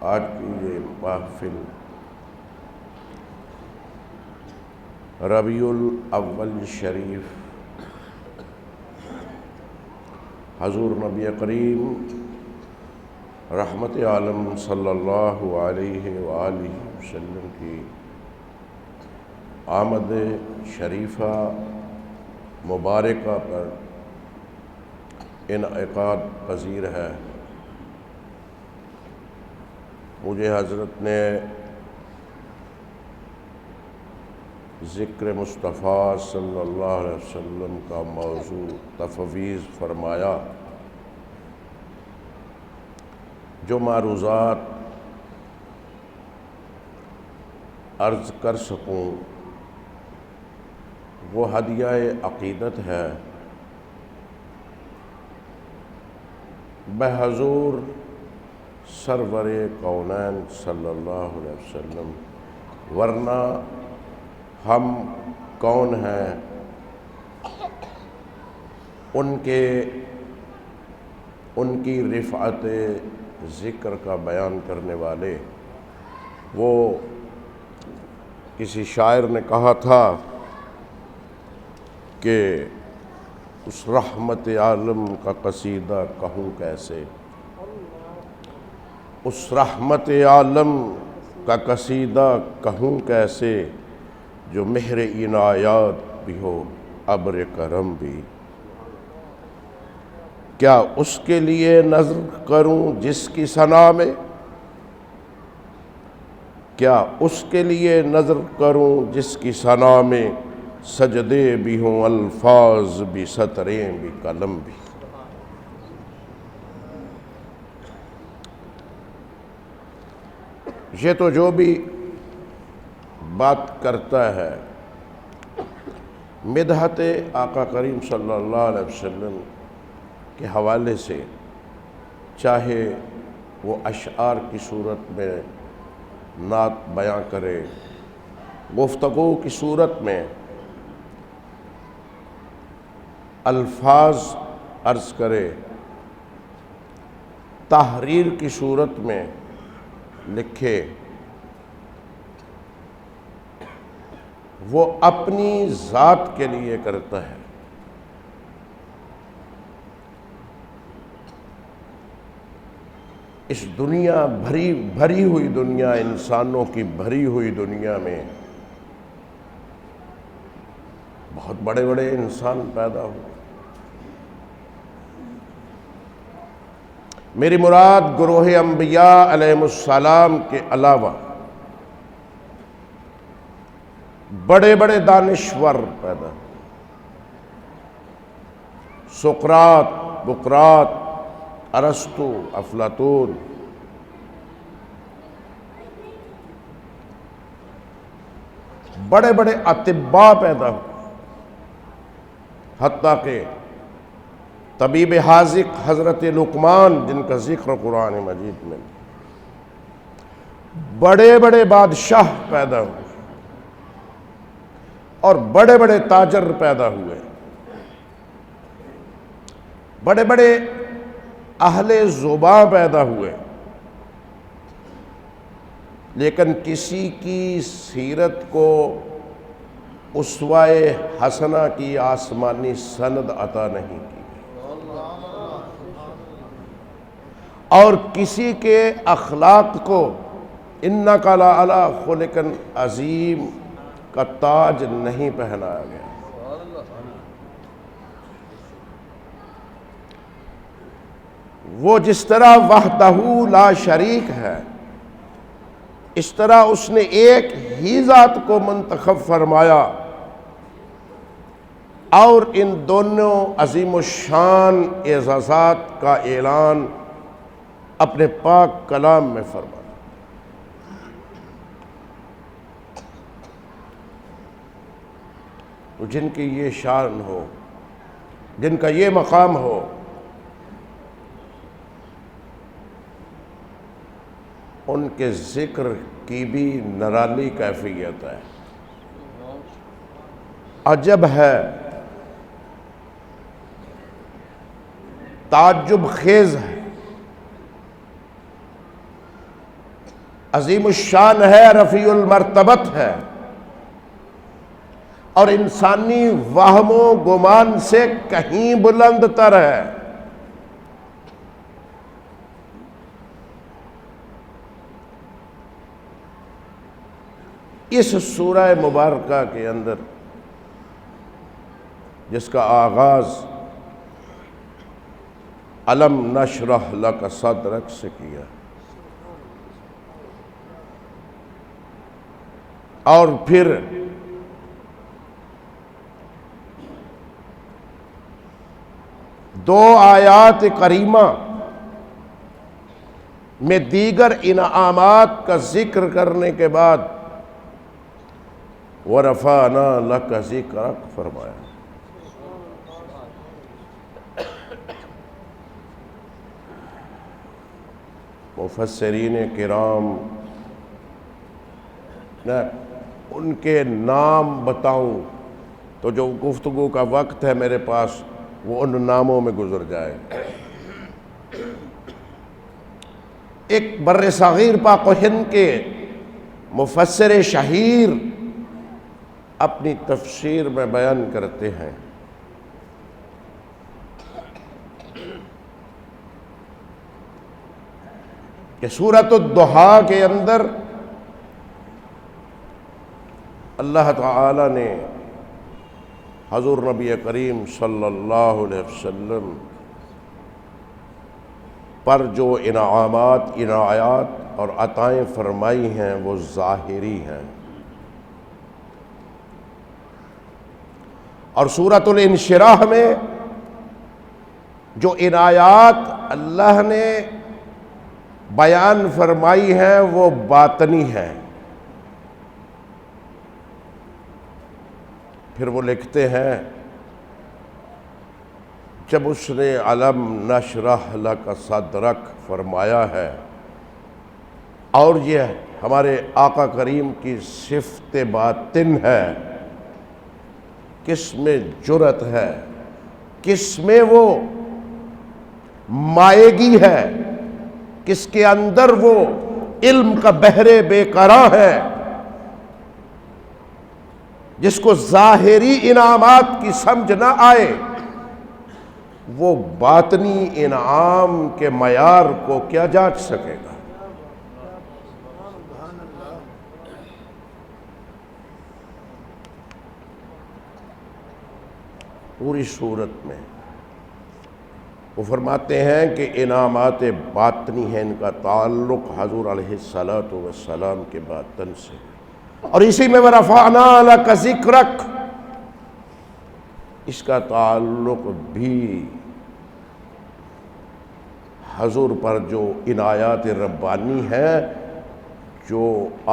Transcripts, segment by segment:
آج کی یہ محفل ربیع الاول شریف حضور نبی کریم رحمت عالم صلی اللہ علیہ وآلہ وسلم کی آمد شریفہ مبارکہ پر انعقاد پذیر ہے۔ مجھے حضرت نے ذکر مصطفیٰ صلی اللہ علیہ وسلم کا موضوع تفویض فرمایا۔ جو معروضات عرض کر سکوں وہ ہدیہ عقیدت ہے بحضور سرور کونین صلی اللہ علیہ وسلم، ورنہ ہم کون ہیں ان کی رفعت ذکر کا بیان کرنے والے۔ وہ کسی شاعر نے کہا تھا کہ اس رحمت عالم کا قصیدہ کہوں کیسے، اس رحمت عالم کا قصیدہ کہوں کیسے، جو مہر عنایات بھی ہو ابر کرم بھی۔ کیا اس کے لیے نظر کروں جس کی ثنا میں، کیا اس کے لیے نظر کروں جس کی ثنا میں، سجدے بھی ہوں الفاظ بھی سطریں بھی قلم بھی۔ یہ تو جو بھی بات کرتا ہے مدحت آقا کریم صلی اللہ علیہ وسلم کے حوالے سے، چاہے وہ اشعار کی صورت میں نعت بیان کرے، گفتگو کی صورت میں الفاظ عرض کرے، تحریر کی صورت میں لکھے، وہ اپنی ذات کے لیے کرتا ہے۔ اس دنیا بھری ہوئی دنیا، انسانوں کی بھری ہوئی دنیا میں بہت بڑے بڑے انسان پیدا ہوئے۔ میری مراد گروہ انبیاء علیہ السلام کے علاوہ بڑے بڑے دانشور پیدا ہوئے۔ سقراط، بقراط، ارسطو، افلاطون، بڑے بڑے اطباء پیدا ہوئے، حتیٰ کہ طبیب حاذق حضرت لقمان جن کا ذکر قرآن مجید میں، بڑے بڑے بادشاہ پیدا ہوئے اور بڑے بڑے تاجر پیدا ہوئے، بڑے بڑے اہل زباں پیدا ہوئے، لیکن کسی کی سیرت کو اسوہ حسنہ کی آسمانی سند عطا نہیں کی، اور کسی کے اخلاق کو اِنَّکَ لَعَلَىٰ خُلُقٍ عَظِیمٍ کا تاج نہیں پہنایا گیا۔ وہ جس طرح وحدہ لا شریک ہے، اس طرح اس نے ایک ہی ذات کو منتخب فرمایا اور ان دونوں عظیم الشان اعزازات کا اعلان اپنے پاک کلام میں فرمایا۔ تو جن کی یہ شان ہو، جن کا یہ مقام ہو، ان کے ذکر کی بھی نرالی کیفیت ہے، عجب ہے، تعجب خیز ہے۔ عظیم الشان ہے، رفیع المرتبت ہے، اور انسانی وہم و گمان سے کہیں بلند تر ہے۔ اس سورہ مبارکہ کے اندر جس کا آغاز الم نشرح لک صدرک سے کیا، اور پھر دو آیات کریمہ میں دیگر انعامات کا ذکر کرنے کے بعد وَرَفَعْنَا لَكَ ذِكْرَكَ فرمایا۔ مفسرین کرام میں ان کے نام بتاؤں تو جو گفتگو کا وقت ہے میرے پاس وہ ان ناموں میں گزر جائے۔ ایک بر صغیر پاک و ہند کے مفسر شہیر اپنی تفسیر میں بیان کرتے ہیں کہ سورۃ الضحیٰ کے اندر اللہ تعالی نے حضور نبی کریم صلی اللہ علیہ وسلم پر جو انعامات، عنایات اور عطائیں فرمائی ہیں وہ ظاہری ہیں، اور سورۃ الانشراح میں جو عنایات اللہ نے بیان فرمائی ہیں وہ باطنی ہیں۔ پھر وہ لکھتے ہیں جب اس نے الم نشرح لک صدرک فرمایا ہے، اور یہ ہمارے آقا کریم کی صفت باطن ہے، کس میں جرت ہے، کس میں وہ مائگی ہے، کس کے اندر وہ علم کا بحر بے قرار ہے، جس کو ظاہری انعامات کی سمجھ نہ آئے وہ باطنی انعام کے معیار کو کیا جانچ سکے گا۔ پوری صورت میں وہ فرماتے ہیں کہ انعامات باطنی ہیں، ان کا تعلق حضور علیہ السلام کے باطن سے، اور اسی میں وَرَفَعْنَا لَكَ ذِكْرَكَ اس کا تعلق بھی حضور پر جو عنایات ربانی ہے جو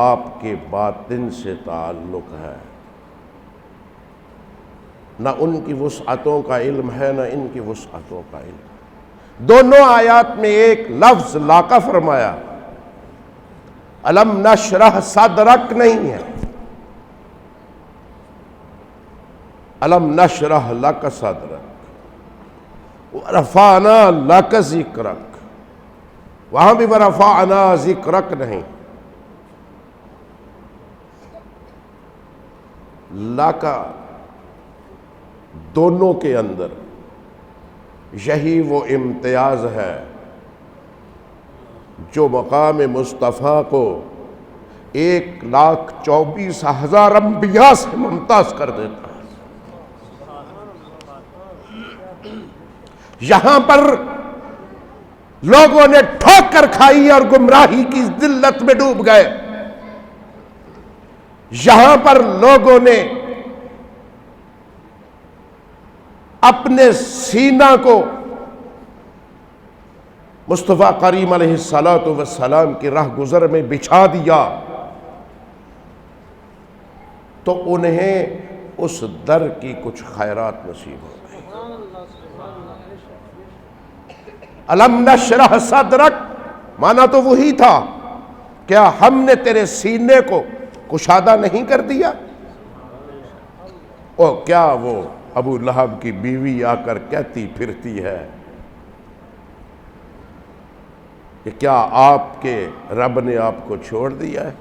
آپ کے باطن سے تعلق ہے، نہ ان کی وسعتوں کا علم ہے نہ ان کی وسعتوں کا علم۔ دونوں آیات میں ایک لفظ لاقہ فرمایا، الم نشرح صدرک نہیں ہے، الم نشرح لک صدرک، ورفعنا لک ذکرک، وہاں بھی ورفعنا ذکرک نہیں، لاقہ دونوں کے اندر یہی وہ امتیاز ہے جو مقام مصطفیٰ کو 1,24,000 انبیاء سے ممتاز کر دیتا ہے۔ یہاں پر لوگوں نے ٹھوکر کھائی اور گمراہی کی ذلت میں ڈوب گئے، یہاں پر لوگوں نے اپنے سینہ کو مصطفیٰ کریم علیہ السلام کی راہ گزر میں بچھا دیا تو انہیں اس در کی کچھ خیرات نصیب ہو گئی۔ الم نشرح صدرک مانا تو وہی تھا، کیا ہم نے تیرے سینے کو کشادہ نہیں کر دیا؟ او کیا وہ ابو لہب کی بیوی آ کر کہتی پھرتی ہے کہ کیا آپ کے رب نے آپ کو چھوڑ دیا ہے؟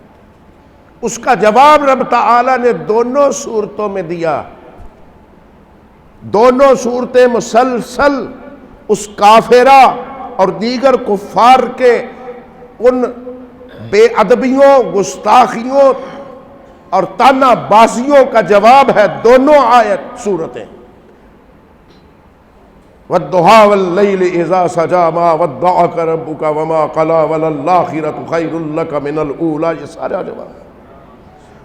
اس کا جواب رب تعالی نے دونوں صورتوں میں دیا. دونوں صورتیں مسلسل اس کافرہ اور دیگر کفار کے ان بے ادبیوں، گستاخیوں اور تانا بازیوں کا جواب ہے دونوں آیت صورتیں. وَالضُّحَىٰ وَاللَّيْلِ إِذَا سَجَىٰ مَا وَدَّعَكَ رَبُّكَ وَمَا قَلَىٰ وَلَلْآخِرَةُ خَيْرٌ لَكَ مِنَ الْأُولَىٰ. یہ سارا جواب.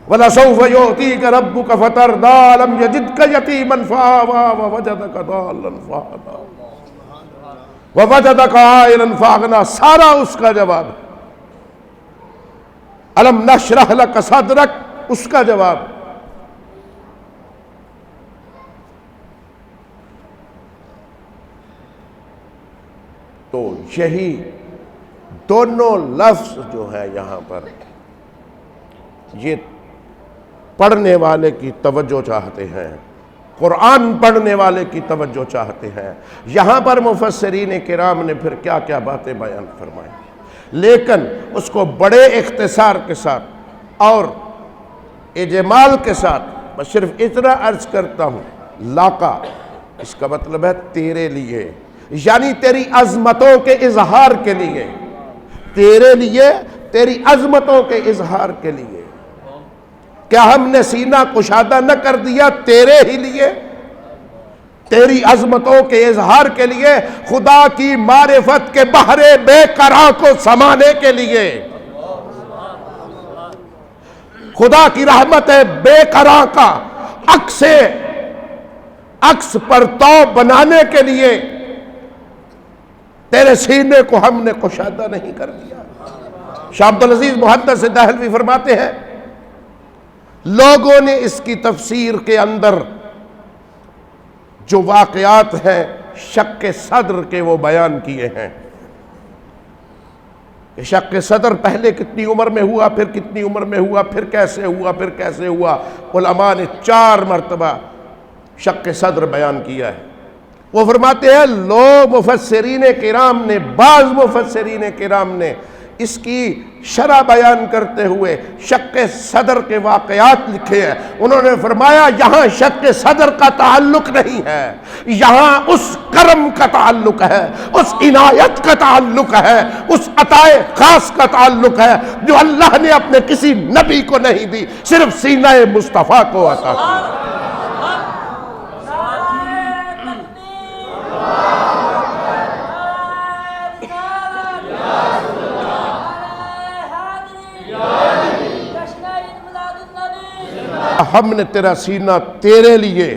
وَلَسَوْفَ يُعْطِيكَ رَبُّكَ فَتَرْضَىٰ أَلَمْ يَجِدْكَ يَتِيمًا فَآوَىٰ وَوَجَدَكَ ضَالًّا فَهَدَىٰ وَوَجَدَكَ عَائِلًا فَأَغْنَىٰ. سارا اس کا جواب ہے. أَلَمْ نَشْرَحْ لَكَ صَدْرَكَ اس کا جواب. تو یہی دونوں لفظ جو ہے یہاں پر یہ پڑھنے والے کی توجہ چاہتے ہیں، قرآن پڑھنے والے کی توجہ چاہتے ہیں. یہاں پر مفسرین کرام نے پھر کیا کیا باتیں بیان فرمائیں، لیکن اس کو بڑے اختصار کے ساتھ اور اجمال کے ساتھ میں صرف اتنا عرض کرتا ہوں. لاقا اس کا مطلب ہے تیرے لیے، یعنی تیری عظمتوں کے اظہار کے لیے، تیرے لیے، تیری عظمتوں کے اظہار کے لیے. کیا ہم نے سینہ کشادہ نہ کر دیا تیرے ہی لیے، تیری عظمتوں کے اظہار کے لیے، خدا کی معرفت کے بحر بے قرار کو سمانے کے لیے، خدا کی رحمت بے قرار کا عکس پرتو بنانے کے لیے تیرے سینے کو ہم نے کشادہ نہیں کر دیا. شاہ عبدالعزیز محدث دہلوی فرماتے ہیں لوگوں نے اس کی تفسیر کے اندر جو واقعات ہیں شق صدر کے وہ بیان کیے ہیں کہ شق صدر پہلے کتنی عمر میں ہوا، پھر کتنی عمر میں ہوا، پھر کیسے ہوا، پھر کیسے ہوا. علماء نے 4 مرتبہ شق صدر بیان کیا ہے. وہ فرماتے ہیں مفسرین کرام نے، بعض مفسرین کرام نے اس کی شرح بیان کرتے ہوئے شق صدر کے واقعات لکھے ہیں. انہوں نے فرمایا یہاں شق صدر کا تعلق نہیں ہے، یہاں اس کرم کا تعلق ہے، اس عنایت کا تعلق ہے، اس عطائے خاص کا تعلق ہے جو اللہ نے اپنے کسی نبی کو نہیں دی، صرف سینہ مصطفیٰ کو عطا کی. ہم نے تیرا سینہ تیرے لیے،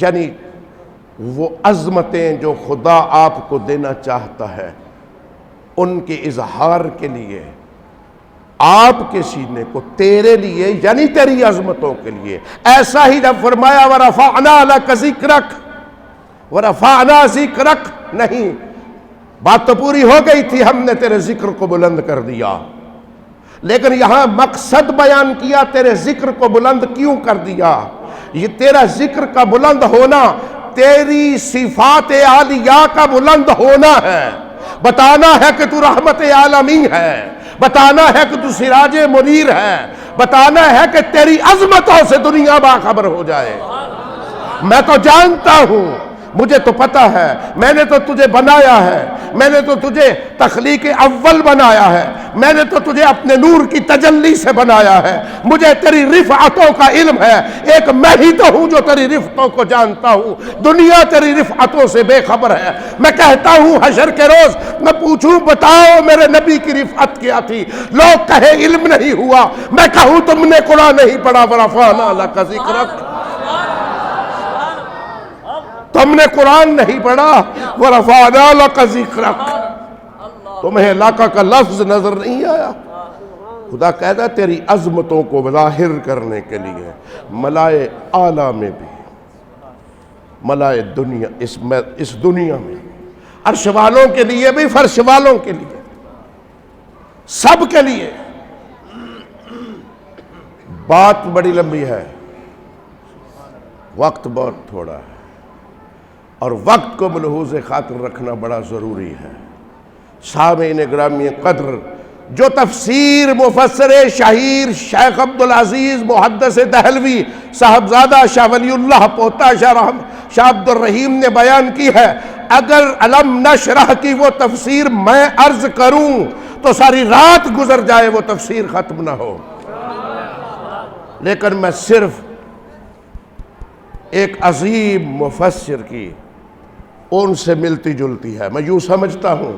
یعنی وہ عظمتیں جو خدا آپ کو دینا چاہتا ہے ان کے اظہار کے لیے آپ کے سینے کو تیرے لیے، یعنی تیری عظمتوں کے لیے. ایسا ہی جب فرمایا وَرَفَعْنَا لَكَ ذِكْرَكَ، وَرَفَعْنَا ذِكْرَكَ نہیں، بات تو پوری ہو گئی تھی، ہم نے تیرے ذکر کو بلند کر دیا، لیکن یہاں مقصد بیان کیا تیرے ذکر کو بلند کیوں کر دیا. یہ تیرا ذکر کا بلند ہونا تیری صفات عالیہ کا بلند ہونا ہے، بتانا ہے کہ تو رحمت عالمین ہے، بتانا ہے کہ تو سراج منیر ہے، بتانا ہے کہ تیری عظمتوں سے دنیا باخبر ہو جائے. میں تو جانتا ہوں، مجھے تو پتہ ہے، میں نے تو تجھے بنایا ہے، میں نے تو تجھے تخلیق اول بنایا ہے، میں نے تو تجھے اپنے نور کی تجلی سے بنایا ہے، مجھے تیری رفعتوں کا علم ہے، ایک میں ہی تو ہوں جو تیری رفعتوں کو جانتا ہوں، دنیا تیری رفعتوں سے بے خبر ہے. میں کہتا ہوں حشر کے روز میں پوچھوں بتاؤ میرے نبی کی رفعت کیا تھی، لوگ کہے علم نہیں ہوا، میں کہوں تم نے قرآن نہیں پڑھا. وَرَفَعْنَا لَكَ ذِكْرَكَ، تم نے قرآن نہیں پڑھا. وَرَفَعْنَا لَكَ ذِكْرَكَ، تمہیں لاقہ کا لفظ نظر نہیں آیا. خدا کہتا ہے تیری عظمتوں کو ظاہر کرنے کے لیے ملائے اعلیٰ میں بھی، ملائے دنیا اس دنیا میں، عرش والوں کے لیے بھی، فرش والوں کے لیے، سب کے لیے. بات بڑی لمبی ہے، وقت بہت تھوڑا ہے، اور وقت کو ملحوظ خاطر رکھنا بڑا ضروری ہے. سامعین گرامی قدر، جو تفسیر مفسر شہیر شیخ عبدالعزیز محدث دہلوی صاحبزادہ شاہ ولی اللہ پوتا شاہ عبدالرحیم نے بیان کی ہے، اگر علم نشرح کی وہ تفسیر میں عرض کروں تو ساری رات گزر جائے وہ تفسیر ختم نہ ہو، لیکن میں صرف ایک عظیم مفسر کی ان سے ملتی جلتی ہے، میں یوں سمجھتا ہوں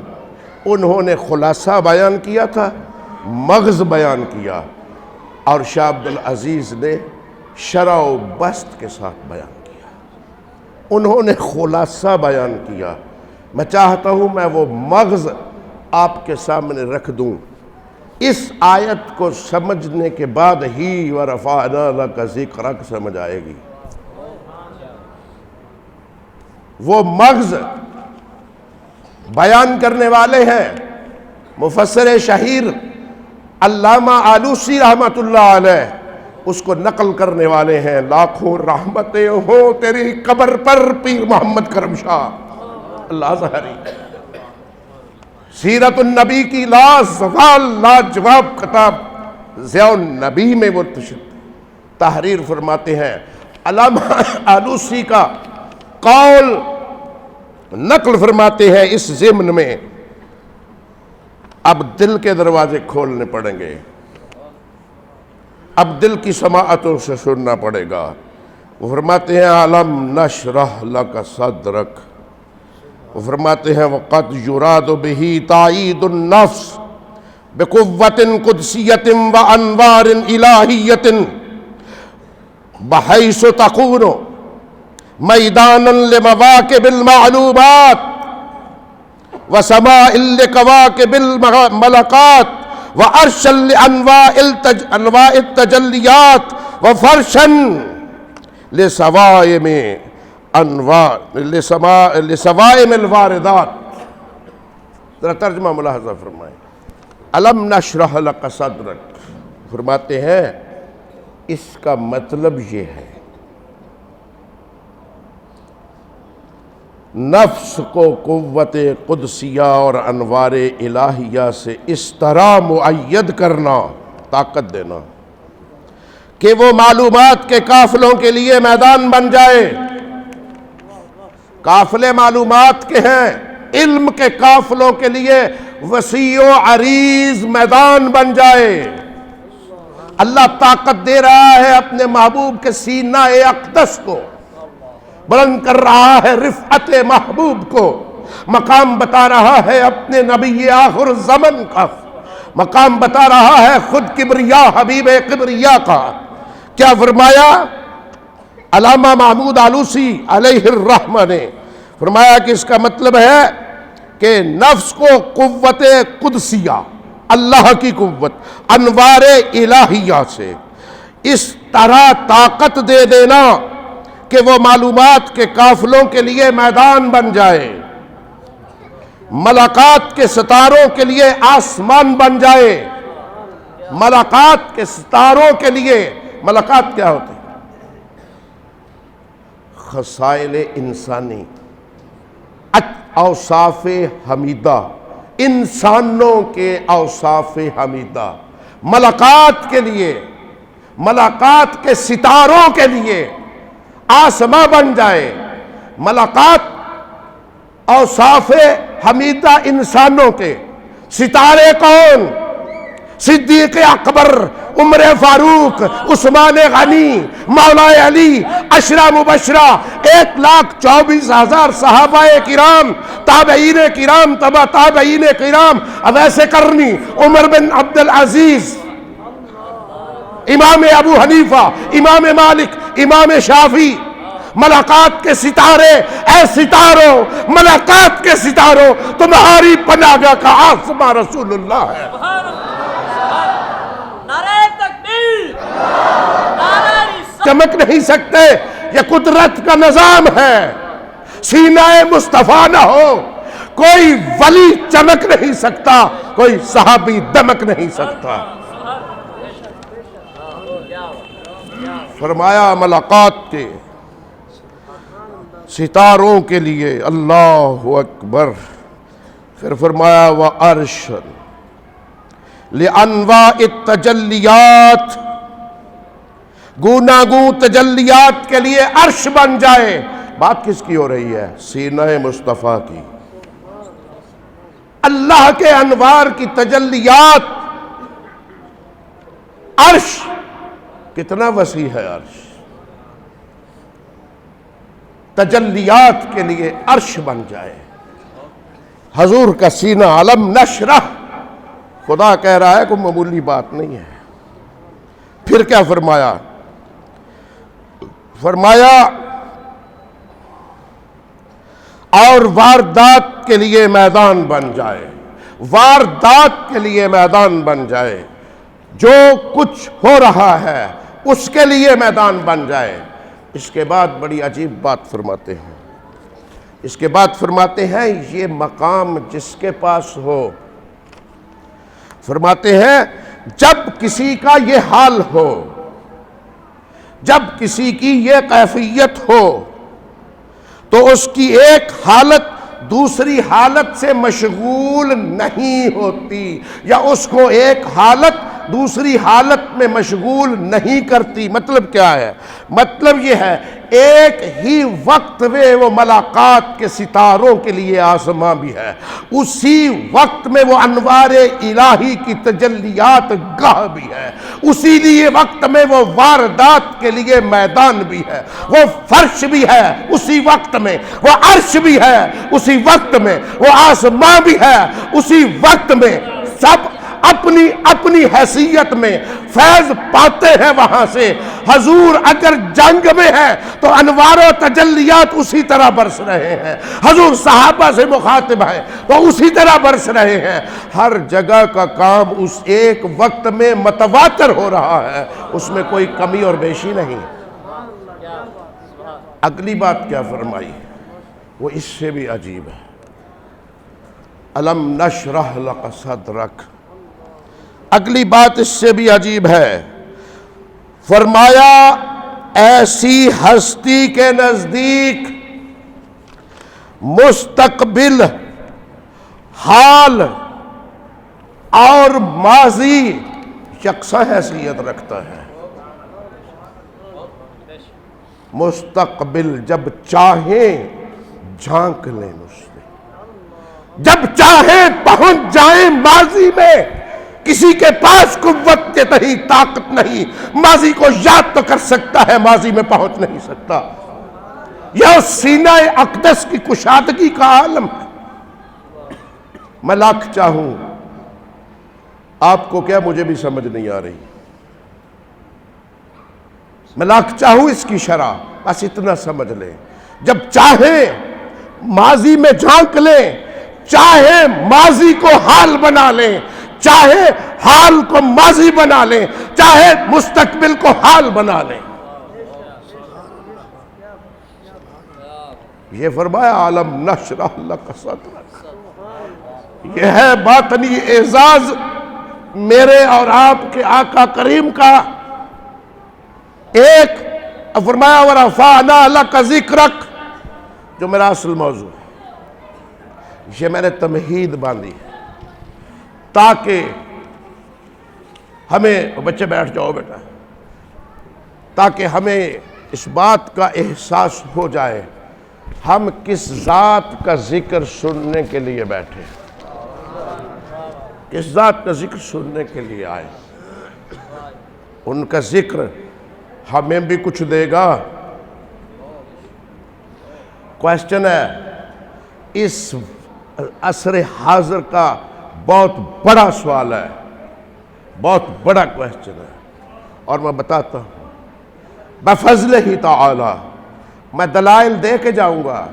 انہوں نے خلاصہ بیان کیا تھا، مغز بیان کیا، اور شاہ عبدالعزیز نے شرح و بسط کے ساتھ بیان کیا، انہوں نے خلاصہ بیان کیا۔ میں چاہتا ہوں میں وہ مغز آپ کے سامنے رکھ دوں، اس آیت کو سمجھنے کے بعد ہی وَرَفَعْنَا لَكَ ذِكْرَكَ سمجھ آئے گی۔ وہ مغز بیان کرنے والے ہیں مفسر شہیر علامہ آلوسی رحمت اللہ علیہ، اس کو نقل کرنے والے ہیں لاکھوں رحمتیں ہوں تیری قبر پر پیر محمد کرم شاہ اللہ ظہری، سیرت النبی کی لازوال لاجواب کتاب ضیاء النبی میں وہ تحریر فرماتے ہیں۔ علامہ آلوسی کا قول نقل فرماتے ہیں اس ضمن میں، اب دل کے دروازے کھولنے پڑیں گے، اب دل کی سماعتوں سے سننا پڑے گا۔ وہ فرماتے ہیں علم نشرح لک صدرک، وہ فرماتے ہیں وقد یراد بہ تائید النفس بقوت قدسیت وانوار الہیت بحیث تکون میدانا لمواکب المعلومات وسماء لکواکب الملکات وعرشا لانواع التجلیات وفرشا لسوائم الواردات۔ ذرا ترجمہ ملاحظہ فرمائیں۔ علم نشرح لک صدرک، فرماتے ہیں اس کا مطلب یہ ہے نفس کو قوت قدسیہ اور انوار الہیہ سے اس طرح مؤید کرنا، طاقت دینا کہ وہ معلومات کے قافلوں کے لیے میدان بن جائے۔ قافلے معلومات کے ہیں، علم کے قافلوں کے لیے وسیع و عریض میدان بن جائے۔ اللہ طاقت دے رہا ہے اپنے محبوب کے سینہ اقدس کو، بلند کر رہا ہے رفعت محبوب کو، مقام بتا رہا ہے اپنے نبی آخر الزمن کا، مقام بتا رہا ہے خود کبریا حبیب کبریا کا۔ کیا فرمایا علامہ محمود آلوسی علیہ الرحمہ نے؟ فرمایا کہ اس کا مطلب ہے کہ نفس کو قوت قدسیہ، اللہ کی قوت، انوار الہیہ سے اس طرح طاقت دے دینا کہ وہ معلومات کے قافلوں کے لیے میدان بن جائے، ملکات کے ستاروں کے لیے آسمان بن جائے۔ ملکات کے ستاروں کے لیے، ملکات کیا ہوتے ہیں؟ خصائل انسانی، اوصاف حمیدہ، انسانوں کے اوصاف حمیدہ ملکات کے لیے، ملکات کے ستاروں کے لیے آسماں بن جائے۔ ملکات اوصاف حمیدہ انسانوں کے، ستارے کون؟ صدیق اکبر، عمر فاروق، عثمان غنی، مولا علی، عشرہ مبشرہ، 1,24,000 صحابہ کرام، تابعین کرام، تبع تابعین کرام، اویس قرنی، عمر بن عبدالعزیز، امام ابو حنیفہ، امام مالک، امام شافعی، ملکات کے ستارے۔ اے ستاروں، ملکات کے ستاروں، تمہاری پناہگاہ کا آسماں رسول اللہ ہے۔ چمک نہیں سکتے، یہ قدرت کا نظام ہے۔ سینہ مصطفیٰ نہ ہو کوئی ولی چمک نہیں سکتا، کوئی صحابی دمک نہیں سکتا۔ فرمایا ملاقات کے ستاروں کے لیے، اللہ اکبر، پھر فرمایا وَعَرْشٌ لِأَنْوَاءِ التَّجَلِّيَاتِ، گوناگوں تجلیات کے لیے عرش بن جائے۔ بات کس کی ہو رہی ہے؟ سینہ مصطفیٰ کی، اللہ کے انوار کی تجلیات۔ عرش کتنا وسیع ہے، عرش تجلیات کے لیے عرش بن جائے۔ حضور کا سینہ علم نشرح، خدا کہہ رہا ہے کوئی معمولی بات نہیں ہے۔ پھر کیا فرمایا؟ فرمایا اور واردات کے لیے میدان بن جائے، واردات کے لیے میدان بن جائے، جو کچھ ہو رہا ہے اس کے لیے میدان بن جائے۔ اس کے بعد بڑی عجیب بات فرماتے ہیں، اس کے بعد فرماتے ہیں یہ مقام جس کے پاس ہو، فرماتے ہیں جب کسی کا یہ حال ہو، جب کسی کی یہ کیفیت ہو تو اس کی ایک حالت دوسری حالت سے مشغول نہیں ہوتی، یا اس کو ایک حالت دوسری حالت میں مشغول نہیں کرتی۔ مطلب کیا ہے؟ مطلب یہ ہے ایک ہی وقت میں وہ ملاقات کے ستاروں کے لیے آسماں بھی ہے، اسی وقت میں وہ انوار الہی کی تجلیات گاہ بھی ہے، اسی لیے وقت میں وہ واردات کے لیے میدان بھی ہے، وہ فرش بھی ہے اسی وقت میں، وہ عرش بھی ہے اسی وقت میں، وہ آسماں بھی ہے اسی وقت میں۔ سب اپنی اپنی حیثیت میں فیض پاتے ہیں وہاں سے۔ حضور اگر جنگ میں ہے تو انوار و تجلیات اسی طرح برس رہے ہیں، حضور صحابہ سے مخاطب ہے وہ اسی طرح برس رہے ہیں۔ ہر جگہ کا کام اس ایک وقت میں متواتر ہو رہا ہے، اس میں کوئی کمی اور بیشی نہیں۔ اگلی بات کیا فرمائی؟ وہ اس سے بھی عجیب ہے۔ الم نشرح لک صدرک، اگلی بات اس سے بھی عجیب ہے۔ فرمایا ایسی ہستی کے نزدیک مستقبل، حال اور ماضی یکساں حیثیت رکھتا ہے۔ مستقبل جب چاہیں جھانک لیں اس میں، جب چاہیں پہنچ جائیں ماضی میں۔ کسی کے پاس قوت کے نہیں، طاقت نہیں، ماضی کو یاد تو کر سکتا ہے، ماضی میں پہنچ نہیں سکتا۔ یہ سینہ اقدس کی کشادگی کا عالم ہے۔ میں لاکھ چاہوں، آپ کو کیا مجھے بھی سمجھ نہیں آ رہی، میں لاکھ چاہوں اس کی شرح، بس اتنا سمجھ لیں۔ جب چاہیں ماضی میں جھانک لیں، چاہے ماضی کو حال بنا لیں، چاہے حال کو ماضی بنا لیں، چاہے مستقبل کو حال بنا لیں۔ یہ فرمایا عالم نشرح لک صدرک، یہ ہے باطنی اعزاز میرے اور آپ کے آقا کریم کا۔ ایک فرمایا ورفعنا لک ذکرک، جو میرا اصل موضوع ہے، یہ میں نے تمہید باندھی تاکہ ہمیں، بچے بیٹھ جاؤ بیٹا، تاکہ ہمیں اس بات کا احساس ہو جائے ہم کس ذات کا ذکر سننے کے لیے بیٹھے، کس ذات کا ذکر سننے کے لیے آئے۔ ان کا ذکر ہمیں بھی کچھ دے گا۔ کویسچن ہے، اس عصر حاضر کا بہت بڑا سوال ہے، بہت بڑا کویسچن ہے، اور میں بتاتا ہوں بفضلہ تعالی۔ میں دلائل دے کے جاؤں گا،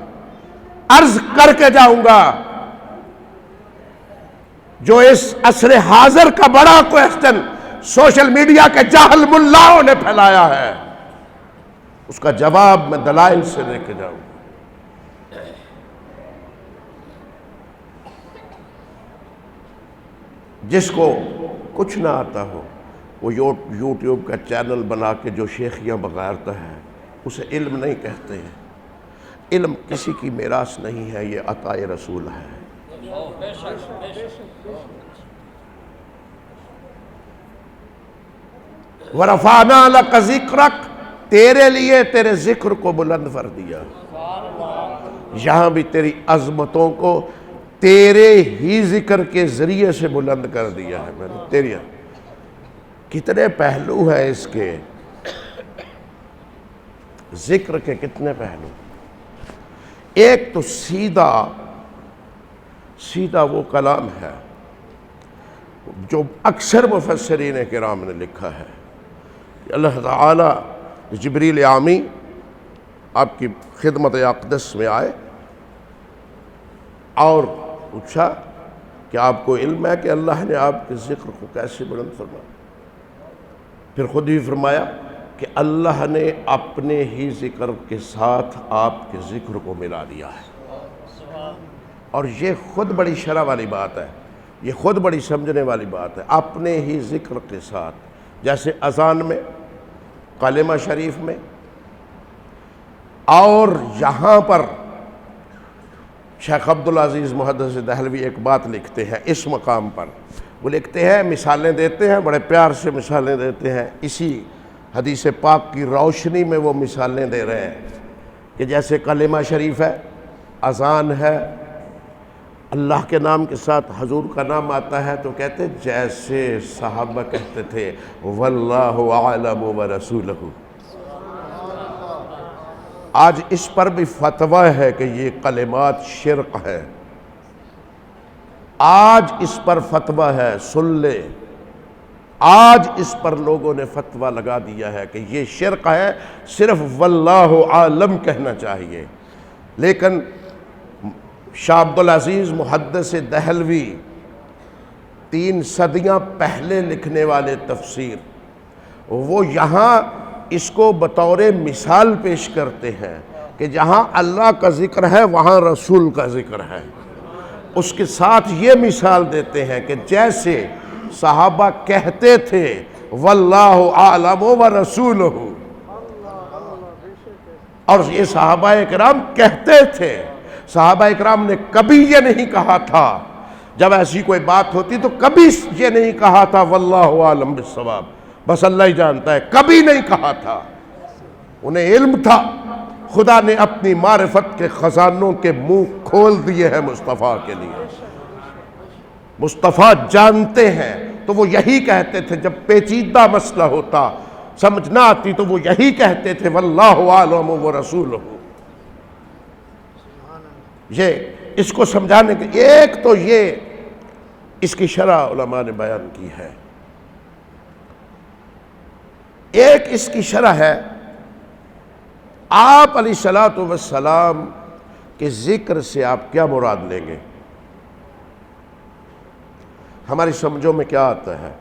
عرض کر کے جاؤں گا۔ جو اس عصر حاضر کا بڑا کویسچن سوشل میڈیا کے جاہل ملاؤں نے پھیلایا ہے، اس کا جواب میں دلائل سے دے کے جاؤں گا۔ جس کو کچھ نہ آتا ہو وہ یوٹیوب کا چینل بنا کے جو شیخیاں بغیرتا ہے اسے علم نہیں کہتے ہیں۔ علم کسی کی میراث نہیں ہے، یہ عطائے رسول ہے۔ وَرَفَعْنَا لَكَ ذِكْرَكَ، تیرے لیے تیرے ذکر کو بلند کر دیا. یہاں بھی تیری عظمتوں کو تیرے ہی ذکر کے ذریعے سے بلند کر دیا ہے میں نے. تیری کتنے پہلو ہیں اس کے، ذکر کے کتنے پہلو. ایک تو سیدھا وہ کلام ہے جو اکثر مفسرین کرام نے لکھا ہے کہ اللہ تعالیٰ جبریل عامی آپ کی خدمت اقدس میں آئے اور پوچھا کہ آپ کو علم ہے کہ اللہ نے آپ کے ذکر کو کیسے بلند فرمایا. پھر خود ہی فرمایا کہ اللہ نے اپنے ہی ذکر کے ساتھ آپ کے ذکر کو ملا دیا ہے. اور یہ خود بڑی شرح والی بات ہے، یہ خود بڑی سمجھنے والی بات ہے. اپنے ہی ذکر کے ساتھ، جیسے اذان میں، کلمہ شریف میں، اور یہاں پر شیخ عبدالعزیز محدث دہلوی ایک بات لکھتے ہیں اس مقام پر. وہ لکھتے ہیں، مثالیں دیتے ہیں، بڑے پیار سے مثالیں دیتے ہیں. اسی حدیث پاک کی روشنی میں وہ مثالیں دے رہے ہیں کہ جیسے کلمہ شریف ہے، اذان ہے، اللہ کے نام کے ساتھ حضور کا نام آتا ہے تو کہتے جیسے صحابہ کہتے تھے واللہ اعلم ورسولہ. آج اس پر بھی فتویٰ ہے کہ یہ کلمات شرک ہے. آج اس پر فتویٰ ہے، سن لے. آج اس پر لوگوں نے فتویٰ لگا دیا ہے کہ یہ شرک ہے، صرف واللہ عالم کہنا چاہیے. لیکن شاہ عبدالعزیز محدث دہلوی 3 صدیاں پہلے لکھنے والے تفسیر، وہ یہاں اس کو بطور مثال پیش کرتے ہیں کہ جہاں اللہ کا ذکر ہے وہاں رسول کا ذکر ہے. اس کے ساتھ یہ مثال دیتے ہیں کہ جیسے صحابہ کہتے تھے واللہ اعلم ورسولہ، اور یہ صحابہ اکرام کہتے تھے. صحابہ اکرام نے کبھی یہ نہیں کہا تھا، جب ایسی کوئی بات ہوتی تو کبھی یہ نہیں کہا تھا واللہ اعلم بالصواب، بس اللہ ہی جانتا ہے، کبھی نہیں کہا تھا. انہیں علم تھا، خدا نے اپنی معرفت کے خزانوں کے منہ کھول دیے ہیں مصطفیٰ کے لیے. مصطفیٰ جانتے ہیں تو وہ یہی کہتے تھے. جب پیچیدہ مسئلہ ہوتا، سمجھ نہ آتی تو وہ یہی کہتے تھے واللہ اعلم ورسولہ. یہ اس کو سمجھانے کے ایک تو یہ اس کی شرح علماء نے بیان کی ہے. ایک اس کی شرح ہے آپ علیہ الصلوۃ والسلام کے ذکر سے آپ کیا مراد لیں گے. ہماری سمجھوں میں کیا آتا ہے؟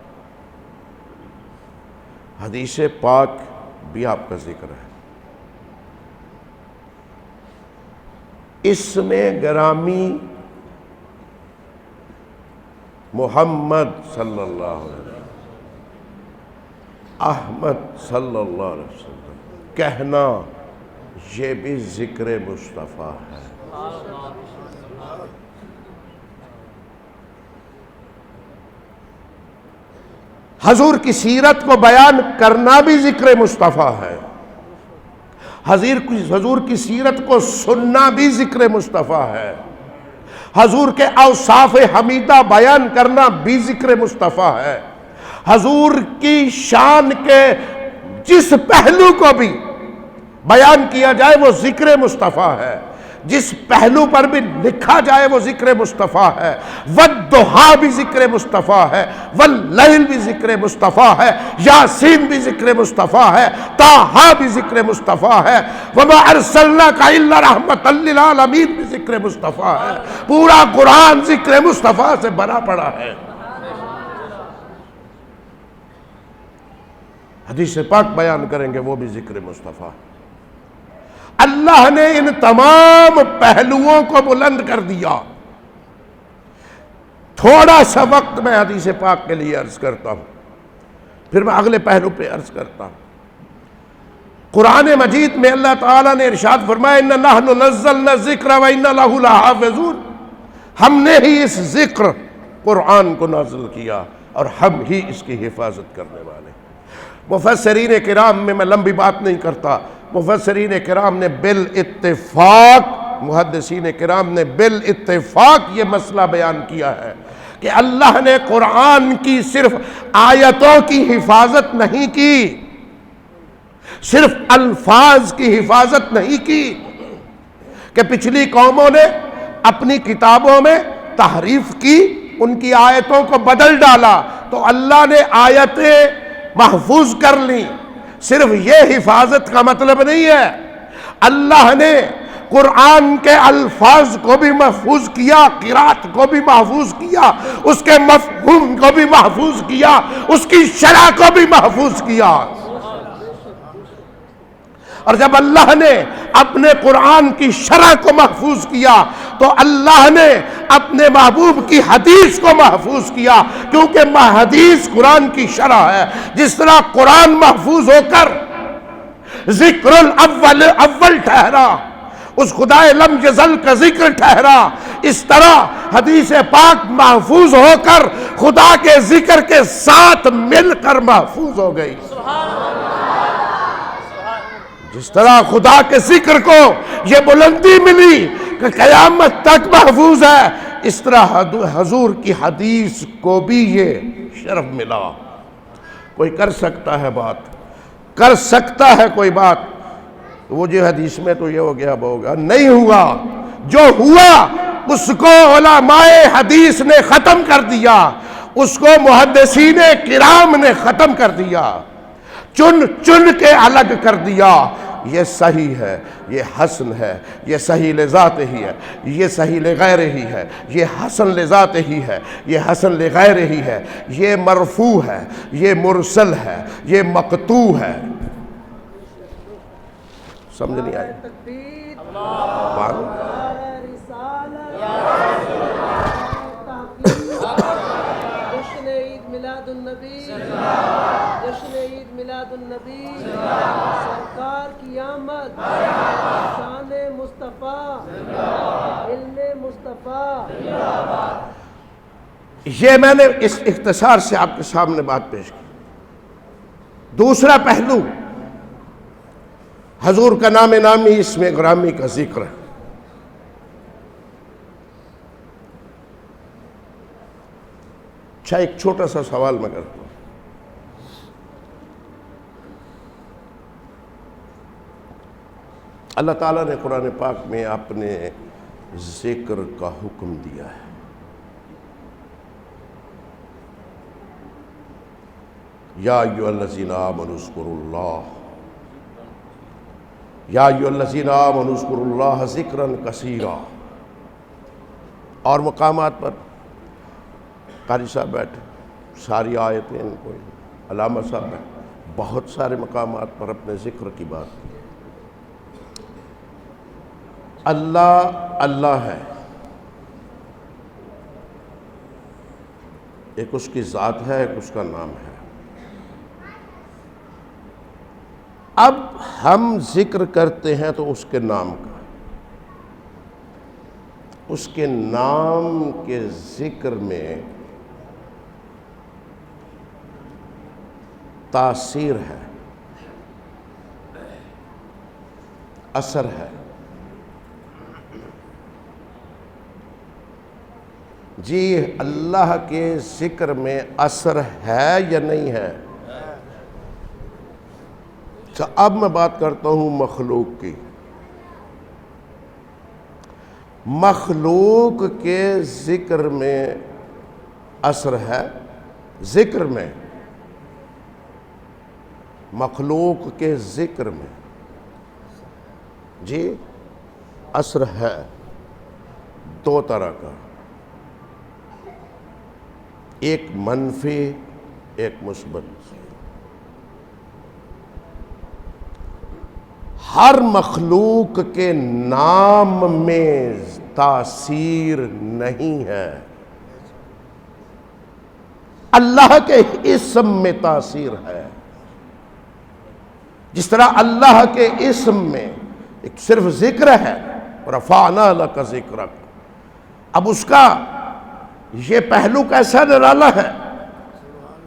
حدیث پاک بھی آپ کا ذکر ہے. اس میں گرامی محمد صلی اللہ علیہ وسلم، احمد صلی اللہ علیہ وسلم کہنا، یہ بھی ذکر مصطفیٰ ہے. حضور کی سیرت کو بیان کرنا بھی ذکر مصطفیٰ ہے. حضور کی سیرت کو سننا بھی ذکر مصطفیٰ ہے. حضور کے اوصاف حمیدہ بیان کرنا بھی ذکر مصطفیٰ ہے. حضور کی شان کے جس پہلو کو بھی بیان کیا جائے وہ ذکر مصطفیٰ ہے. جس پہلو پر بھی لکھا جائے وہ ذکر مصطفیٰ ہے. والضحیٰ بھی ذکر مصطفیٰ ہے، واللیل بھی ذکر مصطفیٰ ہے، یاسین بھی ذکر مصطفیٰ ہے، طٰہٰ بھی ذکر مصطفیٰ ہے، وما ارسلناک الا رحمۃ للعالمین بھی ذکر مصطفیٰ ہے. پورا قرآن ذکر مصطفیٰ سے بھرا پڑا ہے. حدیث پاک بیان کریں گے وہ بھی ذکر مصطفیٰ. اللہ نے ان تمام پہلوؤں کو بلند کر دیا. تھوڑا سا وقت میں حدیث پاک کے لیے عرض کرتا ہوں، پھر میں اگلے پہلو پہ عرض کرتا ہوں. قرآن مجید میں اللہ تعالیٰ نے ارشاد فرمایا اِنَّا نَحْنُ نَزَّلْنَا الذِّكْرَ وَإِنَّا لَهُ لَحَافِظُونَ. ہم نے ہی اس ذکر قرآن کو نازل کیا اور ہم ہی اس کی حفاظت کرنے والے۔ مفسرین کرام میں لمبی بات نہیں کرتا، مفسرین کرام نے بالاتفاق، محدثین کرام نے بالاتفاق یہ مسئلہ بیان کیا ہے کہ اللہ نے قرآن کی صرف آیتوں کی حفاظت نہیں کی، صرف الفاظ کی حفاظت نہیں کی کہ پچھلی قوموں نے اپنی کتابوں میں تحریف کی، ان کی آیتوں کو بدل ڈالا تو اللہ نے آیتیں محفوظ کر لیں۔ صرف یہ حفاظت کا مطلب نہیں ہے، اللہ نے قرآن کے الفاظ کو بھی محفوظ کیا، قرات کو بھی محفوظ کیا، اس کے مفہوم کو بھی محفوظ کیا، اس کی شرح کو بھی محفوظ کیا۔ اور جب اللہ نے اپنے قرآن کی شرح کو محفوظ کیا تو اللہ نے اپنے محبوب کی حدیث کو محفوظ کیا، کیونکہ حدیث قرآن کی شرح ہے۔ جس طرح قرآن محفوظ ہو کر ذکر الاول ٹھہرا، اس خدائے لم یزل کا ذکر ٹھہرا، اس طرح حدیث پاک محفوظ ہو کر خدا کے ذکر کے ساتھ مل کر محفوظ ہو گئی۔ جس طرح خدا کے ذکر کو یہ بلندی ملی کہ قیامت تک محفوظ ہے، اس طرح حضور کی حدیث کو بھی یہ شرف ملا۔ کوئی کر سکتا ہے بات، کر سکتا ہے کوئی بات، وہ جو حدیث میں تو یہ ہو گیا وہ ہو گیا، نہیں ہوا۔ جو ہوا اس کو علماء حدیث نے ختم کر دیا، اس کو محدثین کرام نے ختم کر دیا، چن چن کے الگ کر دیا۔ یہ صحیح ہے، یہ حسن ہے، یہ صحیح لذات ہی ہے، یہ صحیح لغیر ہی ہے، یہ حسن لذات ہی ہے، یہ حسن لغیر ہی ہے، یہ مرفوع ہے، یہ مرسل ہے، یہ مقطوع ہے۔ سمجھ نہیں آئی؟ جشن عید میلاد النبی، جشن عید میلاد النبی، سرکار کی آمد، شان مصطفیٰ، علم مصطفیٰ۔ یہ میں نے اس اختصار سے آپ کے سامنے بات پیش کی۔ دوسرا پہلو حضور کا نام نامی اس میں گرامی کا ذکر ہے۔ اچھا، ایک چھوٹا سا سوال میں کرتا ہوں، اللہ تعالیٰ نے قرآن پاک میں اپنے ذکر کا حکم دیا ہے۔ یا ایھا الذین آمنوا اذکروا اللہ، یا ایھا الذین آمنوا اذکروا اللہ ذکرا کثیرا۔ اور مقامات پر قاری صاحب بیٹھے، ساری آیتیں ان کو، علامہ صاحب بیٹھے، بہت سارے مقامات پر اپنے ذکر کی بات کی۔ اللہ اللہ ہے، ایک اس کی ذات ہے، ایک اس کا نام ہے۔ اب ہم ذکر کرتے ہیں تو اس کے نام کا، اس کے نام کے ذکر میں تاثیر ہے، اثر ہے۔ جی اللہ کے ذکر میں اثر ہے یا نہیں ہے؟ تو اب میں بات کرتا ہوں مخلوق کی۔ مخلوق کے ذکر میں اثر ہے، ذکر میں، مخلوق کے ذکر میں جی اثر ہے، دو طرح کا، ایک منفی ایک مثبت۔ ہر مخلوق کے نام میں تاثیر نہیں ہے، اللہ کے اسم میں تاثیر ہے۔ جس طرح اللہ کے اسم میں ایک صرف ذکر ہے، رفعنا لک ذکرک، اب اس کا یہ پہلو کیسا نرالا ہے،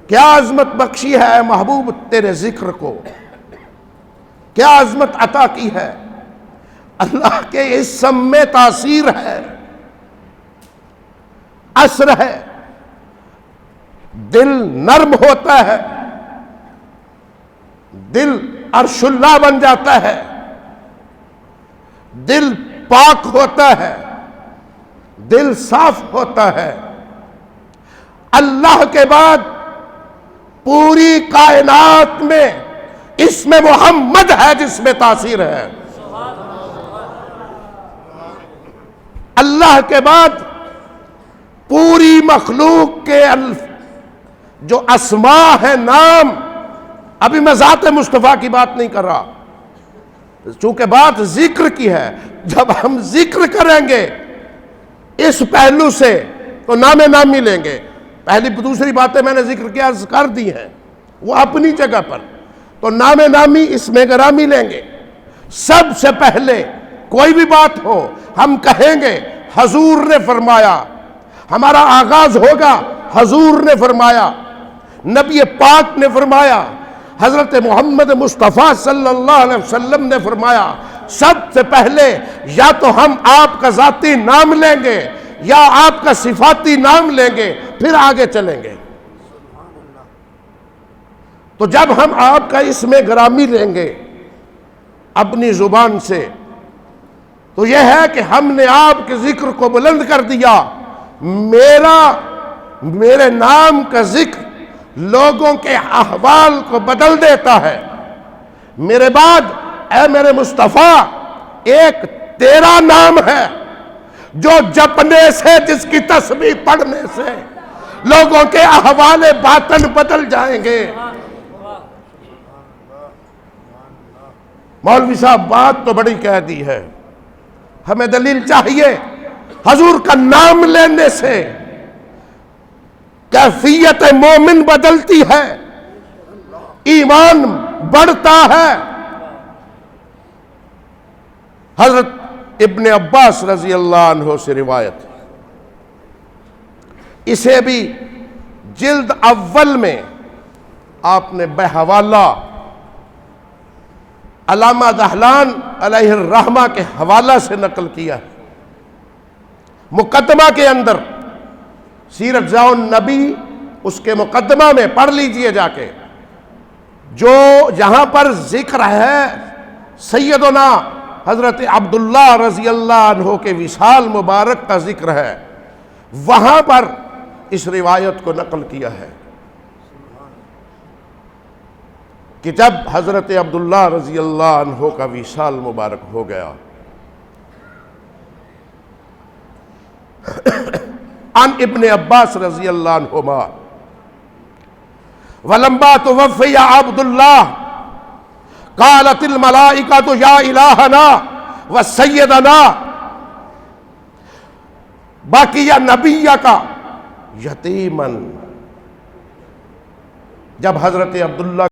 کیا عظمت بخشی ہے اے محبوب تیرے ذکر کو، کیا عظمت عطا کی ہے، اللہ کے اسم میں تاثیر ہے، اثر ہے، دل نرم ہوتا ہے، دل عرش اللہ بن جاتا ہے، دل پاک ہوتا ہے، دل صاف ہوتا ہے۔ اللہ کے بعد پوری کائنات میں اسم محمد ہے جس میں تاثیر ہے۔ اللہ کے بعد پوری مخلوق کے جو اسماء ہے، نام، ابھی میں ذات مصطفیٰ کی بات نہیں کر رہا، چونکہ بات ذکر کی ہے، جب ہم ذکر کریں گے اس پہلو سے تو نام نامی لیں گے۔ پہلی دوسری باتیں میں نے ذکر کی عرض کر دی ہیں، وہ اپنی جگہ پر، تو نام نامی اس میں گرامی لیں گے۔ سب سے پہلے کوئی بھی بات ہو ہم کہیں گے حضور نے فرمایا، ہمارا آغاز ہوگا حضور نے فرمایا، نبی پاک نے فرمایا، حضرت محمد مصطفیٰ صلی اللہ علیہ وسلم نے فرمایا۔ سب سے پہلے یا تو ہم آپ کا ذاتی نام لیں گے یا آپ کا صفاتی نام لیں گے، پھر آگے چلیں گے۔ تو جب ہم آپ کا اسم گرامی لیں گے اپنی زبان سے، تو یہ ہے کہ ہم نے آپ کے ذکر کو بلند کر دیا۔ میرے نام کا ذکر لوگوں کے احوال کو بدل دیتا ہے۔ میرے بعد اے میرے مصطفیٰ ایک تیرا نام ہے جو جپنے سے، جس کی تسبیح پڑھنے سے لوگوں کے احوال باطن بدل جائیں گے۔ مولوی صاحب بات تو بڑی کہہ دی ہے، ہمیں دلیل چاہیے۔ حضور کا نام لینے سے کیفیت مومن بدلتی ہے، ایمان بڑھتا ہے۔ حضرت ابن عباس رضی اللہ عنہ سے روایت، اسے بھی جلد اول میں آپ نے بحوالہ علامہ دہلان علیہ الرحمہ کے حوالہ سے نقل کیا ہے۔ مقدمہ کے اندر سیرت ضیاء النبی، اس کے مقدمہ میں پڑھ لیجئے جا کے، جو یہاں پر ذکر ہے سیدنا حضرت عبداللہ رضی اللہ عنہ کے وصال مبارک کا ذکر ہے، وہاں پر اس روایت کو نقل کیا ہے کہ جب حضرت عبداللہ رضی اللہ عنہ کا وصال مبارک ہو گیا، عن ابن عباس رضی اللہ عنہما وَلَمَّا تُوَفِّيَ عَبْدُ اللَّهِ قَالَتِ الْمَلَائِكَةُ يَا إِلَٰهَنَا وَسَيِّدَنَا بَقِيَ نَبِيَّكَ یتیماً۔ جب حضرت عبداللہ